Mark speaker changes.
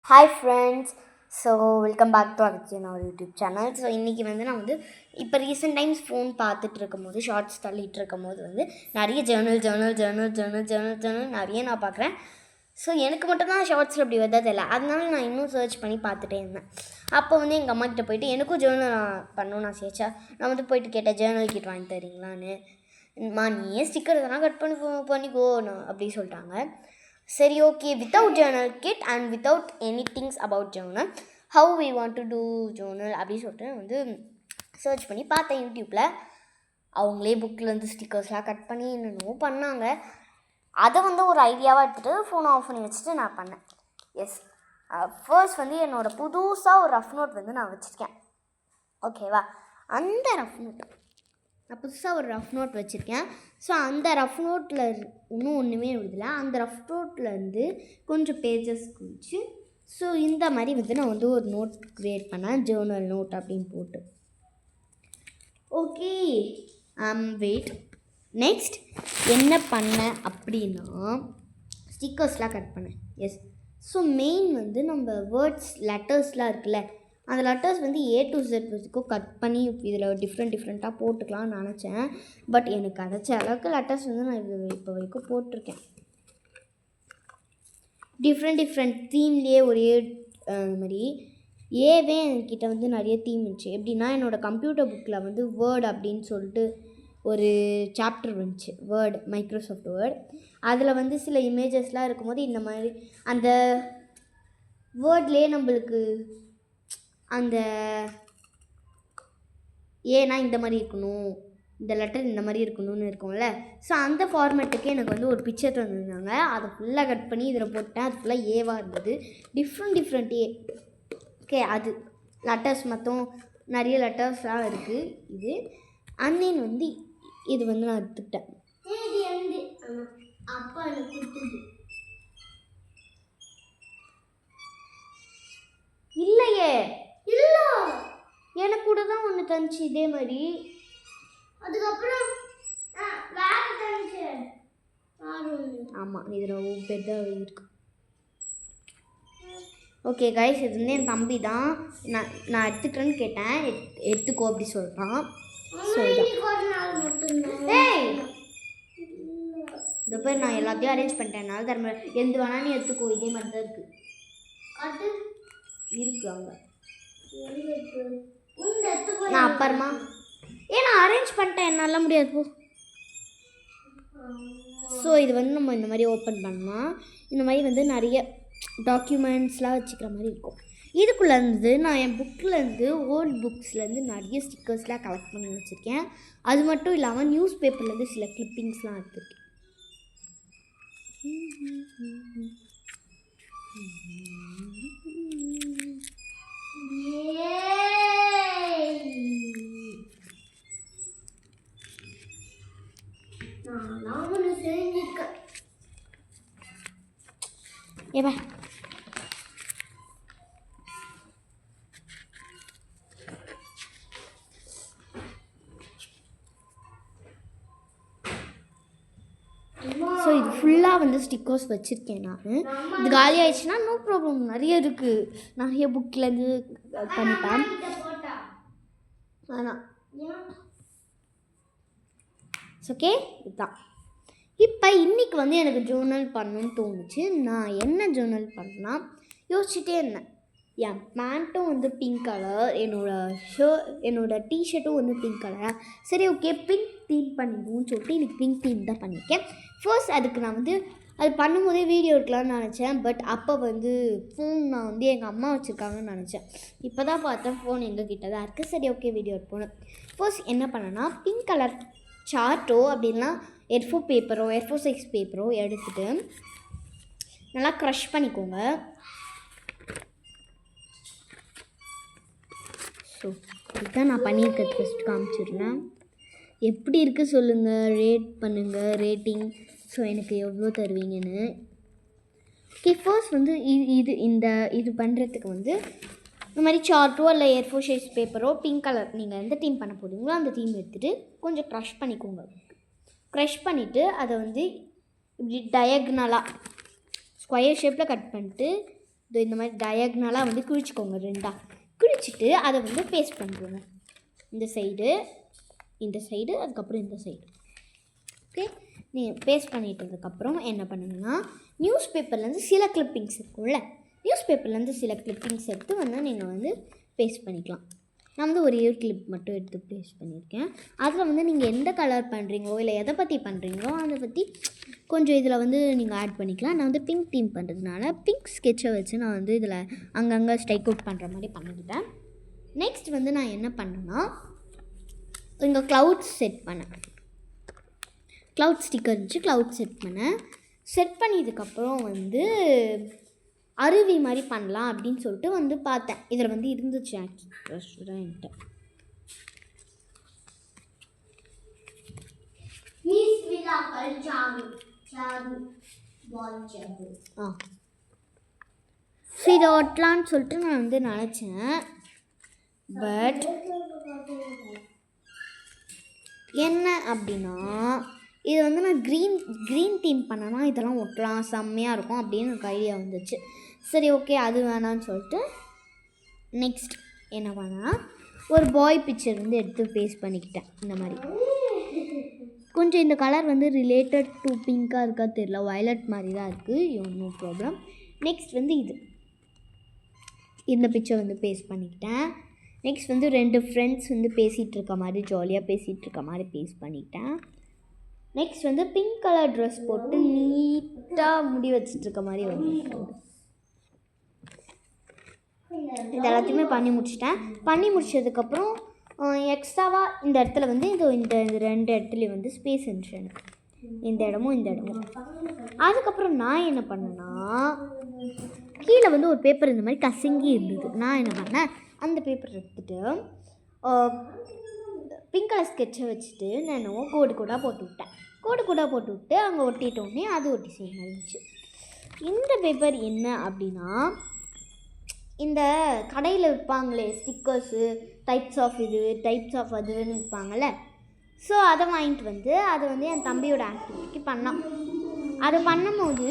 Speaker 1: Hi friends. So welcome back to our YouTube channel. So இன்றைக்கி நான் இப்போ recent times phone பார்த்துட்டு இருக்கும்போது ஷார்ட்ஸ் தள்ளிட்டு இருக்கும்போது நிறைய ஜேர்னல் நிறைய நான் பார்க்குறேன். ஸோ எனக்கு மட்டும் தான் ஷார்ட்ஸில் அப்படி வந்தது இல்லை, அதனால நான் இன்னும் சர்ச் பண்ணி பார்த்துட்டே இருந்தேன். அப்போ எங்கள் அம்மா கிட்டே போயிட்டு எனக்கும் ஜேர்னல் பண்ணணும்னு நான் சேர்ச்சா நான் போயிட்டு கேட்டேன், ஜேர்னல் கிட் வாங்கி தரீங்களான்னு. நீயே ஸ்டிக்கர் இதெல்லாம் கட் பண்ணிக்கோ அப்படி சொல்லிட்டாங்க. சரி, okay, without journal kit and without any things about journal, how we want to do journal அப்படி சொல்லிட்டு சர்ச் பண்ணி பார்த்தேன் யூடியூப்பில். அவங்களே புக்கில் ஸ்டிக்கர்ஸ்லாம் கட் பண்ணி என்னென்னமோ பண்ணாங்க. அதை ஒரு ஐடியாவாக எடுத்துகிட்டு ஃபோனை ஆஃப் பண்ணி வச்சுட்டு நான் பண்ணேன். எஸ், ஃபர்ஸ்ட் என்னோடய புதுசாக ஒரு ரஃப் நோட் நான் வச்சுருக்கேன். ஓகேவா? அந்த ரஃப் நோட் நான் புதுசாக ஒரு ரஃப் நோட் வச்சுருக்கேன். ஸோ அந்த ரஃப் நோட்டில் இன்னும் ஒன்றுமே எழுதலை. அந்த ரஃப் நோட்லேருந்து கொஞ்சம் பேஜஸ் குடிச்சு ஸோ இந்த மாதிரி நான் ஒரு நோட் க்ரியேட் பண்ணேன், ஜேர்னல் நோட் அப்படின்னு போட்டு. Okay, wait. நெக்ஸ்ட் என்ன பண்ணேன் அப்படின்னா ஸ்டிக்கர்ஸ்லாம் கட் பண்ணேன். எஸ், ஸோ மெயின் நம்ம வேர்ட்ஸ் லெட்டர்ஸ்லாம் இருக்குல்ல, அந்த லெட்டர்ஸ் A to Z வரைக்கும் கட் பண்ணி இதில் டிஃப்ரெண்ட்டாக போட்டுக்கலாம்னு நினச்சேன். பட் எனக்கு கிடைச்ச அளவுக்கு லெட்டர்ஸ் நான் இப்போ வரைக்கும் போட்டிருக்கேன். டிஃப்ரெண்ட் தீம்லேயே ஒரே மாதிரி ஏவே என்கிட்ட நிறைய தீம் இருந்துச்சு. எப்படின்னா என்னோடய கம்ப்யூட்டர் புக்கில் வேர்ட் அப்படின்னு சொல்லிட்டு ஒரு சாப்டர் வந்துச்சு, வேர்டு, மைக்ரோசாஃப்ட் வேர்ட். அதில் சில இமேஜஸ்லாம் இருக்கும்போது இந்த மாதிரி அந்த வேர்ட்லேயே நம்மளுக்கு அந்த ஏன்னா இந்த மாதிரி இருக்கணும், இந்த லெட்டர் இந்த மாதிரி இருக்கணும்னு இருக்கும்ல. ஸோ அந்த ஃபார்மேட்டுக்கு எனக்கு ஒரு பிக்சர் தந்துருந்தாங்க. அதை ஃபுல்லாக கட் பண்ணி இதில் போட்டேன். அது ஃபுல்லாக ஏவாக இருந்தது, டிஃப்ரெண்ட் ஏ. ஓகே, அது லெட்டர்ஸ் மொத்தம் நிறைய லெட்டர்ஸ்லாம் இருக்குது. இது அண்ணன் இது நான் எடுத்துக்கிட்டேன். அப்பா எனக்கு கொடுத்துது இல்லையே, இல்லை, எனக்கு கூட தான் ஒன்று தந்துச்சு இதே மாதிரி. அதுக்கப்புறம் வேறு தந்துச்சு. ஆமாம், இதில் பெட்டாக இருக்கு. ஓகே கைஸ், இது என் தம்பி தான். நான் எடுத்துக்கிறேன்னு கேட்டேன், எடுத்துக்கோ அப்படி சொல்கிறான். இந்த பேர் நான் எல்லாத்தையும் அரேஞ்ச் பண்ணிட்டேன். தரமா எந்த வேணா நீ எடுத்துக்கோ, இதே மாதிரி தான் இருக்குது அங்கே. நான் அப்புறமா நான் அரேஞ்ச் பண்ணிட்டேன், என்னால் முடியாது போ. ஸோ இது நம்ம இந்த மாதிரி ஓப்பன் பண்ணலாம். இந்த மாதிரி நிறைய டாக்குமெண்ட்ஸ்லாம் வச்சுக்கிற மாதிரி இருக்கும். இதுக்குள்ளேருந்து நான் என் புக்கிலேருந்து ஓல்ட் புக்ஸ்லேருந்து நிறைய ஸ்டிக்கர்ஸ்லாம் கலெக்ட் பண்ணி வச்சுருக்கேன். அது மட்டும் இல்லாமல் நியூஸ் பேப்பர்லேருந்து சில கிளிப்பிங்ஸ்லாம் எடுத்துருக்கேன். ஏப்பா ஸோ இது ஃபுல்லாக ஸ்டிக்கர்ஸ் வச்சுருக்கேன் நான். இது காலி ஆயிடுச்சுன்னா நோ ப்ராப்ளம், நிறைய இருக்குது. நிறைய புக்கிலேருந்து பண்ணிப்பேன். ஆனால் ஓகே, இதுதான். இப்போ இன்றைக்கி எனக்கு ஜேர்னல் பண்ணணுன்னு தோணுச்சு. நான் என்ன ஜேர்னல் பண்ணால் யோசிச்சுட்டே இருந்தேன். என் பேண்ட்டும் பிங்க் கலர், என்னோடய டிஷர்ட்டும் பிங்க் கலராக. சரி, ஓகே, பிங்க் தீம் பண்ணிடுவோம்னு சொல்லிட்டு இன்றைக்கி பிங்க் தீம் தான் பண்ணியிருக்கேன். ஃபர்ஸ்ட் அதுக்கு நான் அது பண்ணும்போதே வீடியோ எடுக்கலாம்னு நினச்சேன். பட் அப்போ ஃபோன் நான் எங்கள் அம்மா வச்சுருக்காங்கன்னு நினச்சேன். இப்போ தான் பார்த்தேன் ஃபோன் எங்கள் கிட்ட தான் இருக்குது. சரி, ஓகே, வீடியோ எடுப்போன்னு ஃபர்ஸ்ட் என்ன பண்ணேன்னா பிங்க் கலர் சார்ட்டோ அப்படின்னா A4 பேப்பரோ A4 சைஸ் பேப்பரோ எடுத்துகிட்டு நல்லா க்ரஷ் பண்ணிக்கோங்க. ஸோ இதுதான் நான் பண்ணியிருக்கிறது. ஃபஸ்ட் காமிச்சிடுறேன், எப்படி இருக்குது சொல்லுங்கள், ரேட் பண்ணுங்கள், ரேட்டிங். ஸோ எனக்கு எவ்வளோ தருவீங்கன்னு. ஓகே, ஃபர்ஸ்ட் இது பண்ணுறதுக்கு இந்த மாதிரி சார்ட்டோ இல்லை A4 சைஸ் பேப்பரோ பிங்க் கலர் நீங்கள் எந்த தீம் பண்ண போகிறீங்களோ அந்த தீம் எடுத்துகிட்டு கொஞ்சம் க்ரஷ் பண்ணிக்கோங்க. க்ரஷ் பண்ணிவிட்டு அதை இப்படி டயக்னலாக ஸ்கொயர் ஷேப்பில் கட் பண்ணிட்டு இந்த மாதிரி டயக்னலாக வந்து கிழிச்சிக்கோங்க, 2ஆக கிழிச்சிட்டு அதை வந்து பேஸ்ட் பண்ணிக்கோங்க. இந்த சைடு அதுக்கப்புறம் இந்த சைடு. ஓகே, நீங்கள் பேஸ்ட் பண்ணிட்டதுக்கப்புறம் என்ன பண்ணுங்கன்னா, நியூஸ் பேப்பர்லேருந்து சில கிளிப்பிங்ஸ் இருக்கும்ல, நியூஸ் பேப்பர்லேருந்து சில கிளிப்பிங்ஸ் எடுத்து வந்து நீங்கள் வந்து பேஸ்ட் பண்ணிக்கலாம். நான் வந்து ஒரே ஒரு கிளிப் மட்டும் எடுத்து பேஸ்ட் பண்ணியிருக்கேன். அதில் வந்து நீங்கள் எந்த கலர் பண்ணுறீங்களோ இல்லை எதை பற்றி பண்ணுறீங்களோ அதை பற்றி கொஞ்சம் இதில் வந்து நீங்கள் ஆட் பண்ணிக்கலாம். நான் வந்து பிங்க் தீம் பண்ணுறதுனால பிங்க் ஸ்கெட்சை வச்சு நான் வந்து இதில் அங்கங்கே ஸ்ட்ரைக் அவுட் பண்ணுற மாதிரி பண்ணிக்கிட்டேன். நெக்ஸ்ட் வந்து நான் என்ன பண்ணேன்னா, இங்கே க்ளவுட்ஸ் செட் பண்ணேன். க்ளவுட் ஸ்டிக்கர் இருந்துச்சு, க்ளவுட் செட் பண்ணியதுக்கப்புறம் வந்து அருவி மாதிரி பண்ணலாம் அப்படின்னு சொல்லிட்டு வந்து பார்த்தேன். இதில் வந்து இருந்துச்சு ஆக்சுவலாக என்கிட்ட. சரி, இதை ஒட்டலான்னு சொல்லிட்டு நான் வந்து நினச்சேன். பட் என்ன அப்படின்னா, இது வந்து நான் க்ரீன் தீம் பண்ணனா இதெல்லாம் ஒட்டலாம், செம்மையாக இருக்கும் அப்படின்னு எனக்கு ஐடியா வந்துச்சு. சரி, ஓகே, அது வேணான்னு சொல்லிட்டு நெக்ஸ்ட் என்ன பண்ணேன்னா, ஒரு பாய் பிக்சர் வந்து எடுத்து பேஸ்ட் பண்ணிக்கிட்டேன். இந்த மாதிரி கொஞ்சம் இந்த கலர் வந்து ரிலேட்டட் டு பிங்காக இருக்கா தெரியல, வயலட் மாதிரி தான் இருக்குது, நோ ப்ராப்ளம். நெக்ஸ்ட் வந்து இந்த பிக்சர் வந்து பேஸ்ட் பண்ணிக்கிட்டேன். நெக்ஸ்ட் வந்து 2 ஃப்ரெண்ட்ஸ் வந்து பேசிகிட்டு இருக்க மாதிரி, ஜாலியாக பேசிகிட்டு இருக்க மாதிரி பேஸ்ட் பண்ணிக்கிட்டேன். நெக்ஸ்ட் வந்து பிங்க் கலர் ட்ரெஸ் போட்டு நீட்டாக முடி வச்சுட்டு இருக்க மாதிரி வந்து இது எல்லாத்தையுமே பண்ணி முடிச்சிட்டேன். பண்ணி முடிச்சதுக்கப்புறம் எக்ஸ்ட்ராவாக இந்த இடத்துல வந்து இந்த 2 இடத்துலையும் வந்து ஸ்பேஸ் இருந்துச்சு எனக்கு, இந்த இடமும். அதுக்கப்புறம் நான் என்ன பண்ணேன்னா, கீழே வந்து ஒரு பேப்பர் இந்த மாதிரி கசங்கி இருந்தது. நான் என்ன பண்ணேன், அந்த பேப்பர் எடுத்துகிட்டு பிங்க் கலர் ஸ்கெட்சை வச்சுட்டு நான் என்னவோ கோடு போட்டு விட்டு அங்கே ஒட்டிட்டோடனே அது ஒரு டிசைன் இருந்துச்சு. இந்த பேப்பர் என்ன அப்படின்னா, இந்த கடையில் விற்பாங்களே ஸ்டிக்கர்ஸு, டைப்ஸ் ஆஃப் அதுன்னு விற்பாங்கள்ல, ஸோ அதை வாங்கிட்டு வந்து அதை வந்து என் தம்பியோட ஆக்டிவிட்டிக்கு பண்ணான். அதை பண்ணும்போது